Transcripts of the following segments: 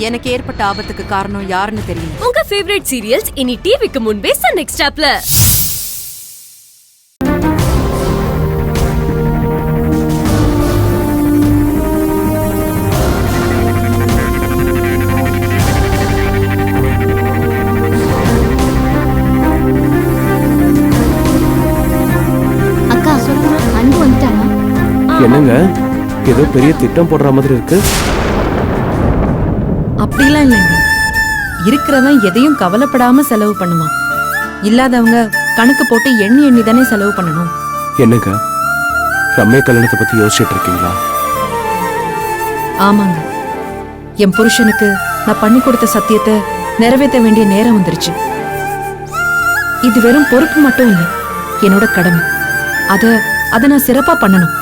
எனக்கு ஏற்பட்ட ஆபத்துக்கு காரணம் யாருன்னு தெரியல. உங்க ஃபேவரட் சீரியல்ஸ் இனி டிவிக்கு முன்பே சன் நெக்ஸ்ட் ஆப்ல. அக்கா அன்பு வந்துட்டானா? என்னங்க ஏதோ பெரிய திட்டம் போடுற மாதிரி இருக்கு. அப்படிலாம் இல்லைங்க. இருக்கிறவன் எதையும் கவலைப்படாம செலவு பண்ணுவான். இல்லாதவங்க கணக்கு போட்டு எண்ணி எண்ணி தானே செலவு பண்ணணும். என்னங்க ரம்யா கல்யாணத்தை பத்தி யோசிச்சுட்டு இருக்கீங்களா? ஆமாங்க, என் புருஷனுக்கு நான் பண்ணி கொடுத்த சத்தியத்தை நிறைவேற்ற வேண்டிய நேரம் வந்துருச்சு. இது வெறும் பொறுப்பு மட்டும் இல்லை, என்னோட கடமை. அத நான் சிறப்பா பண்ணணும்.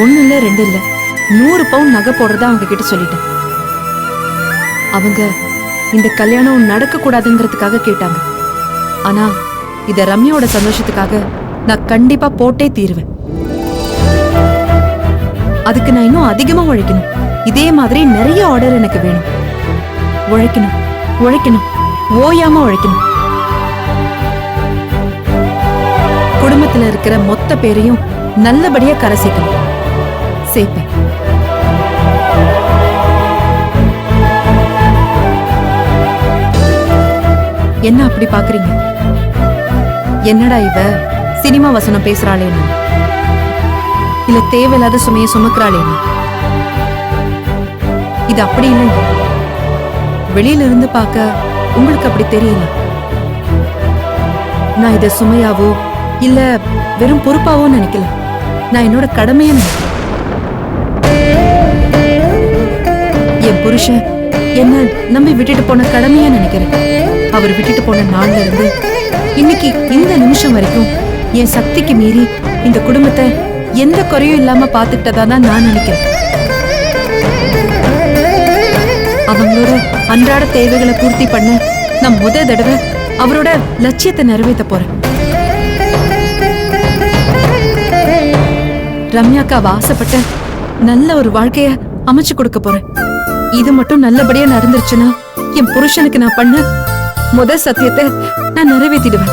1 இல்ல 2 இல்ல 100 பவுன் நகை போடுறதா அவங்க கிட்ட சொல்லிட்டேன். அவங்க இந்த கல்யாணம் நடக்க கூடாதுங்கிறதுக்காக கேட்டாங்க. ஆனா இத ரம்யாவோட சந்தோஷத்துக்காக நான் கண்டிப்பா போட்டே தீருவேன். அதுக்கு நான் இன்னும் அதிகமா உழைக்கணும். இதே மாதிரி நிறைய ஆர்டர் எனக்கு வேணும். உழைக்கணும் உழைக்கணும் ஓயாம உழைக்கணும். குடும்பத்துல இருக்கிற மொத்த பேரையும் நல்லபடியா கரை சேர்க்கணும். சேர்ப்பேன். என்ன அப்படி பாக்குறீங்க? என்னடா இவ சினிமா வசனம் பேசுறாளேன்னு, இல்ல தேவையில்லாத சுமைய சுமக்கிறாளேன்னு? இது அப்படி இல்லைங்க. வெளியில இருந்து பார்க்க உங்களுக்கு அப்படி தெரியல. நான் இத சுமையாவோ இல்ல வெறும் பொறுப்பாவோ நினைக்கல. நான் என்னோட கடமையை நினைக்கிறேன். என் புருஷன் என்ன நம்பி விட்டுட்டு போன கடமையா நினைக்கிறேன். அவர் விட்டுட்டு போன நாள்ல இருந்து இன்னைக்கு இந்த நிமிஷம் வரைக்கும் என் சக்திக்கு மீறி இந்த குடும்பத்தை எந்த குறையும் இல்லாம பாத்துக்கிட்டதா தான் நான் நினைக்கிறேன். அவங்களோட அன்றாட தேவைகளை பூர்த்தி பண்ண நான் முத தடவை அவரோட லட்சியத்தை நிறைவேற்ற போறேன். ரம்யாக்கு அவ ஆசைப்பட்ட நல்ல ஒரு வாழ்க்கைய அமைச்சு கொடுக்க போறேன். இது மட்டும் நல்லபடியா நடந்துருச்சுன்னா என் புருஷனுக்கு நான் பண்ண முத சத்தியத்தை நான் நிறைவேற்றிடுவேன்.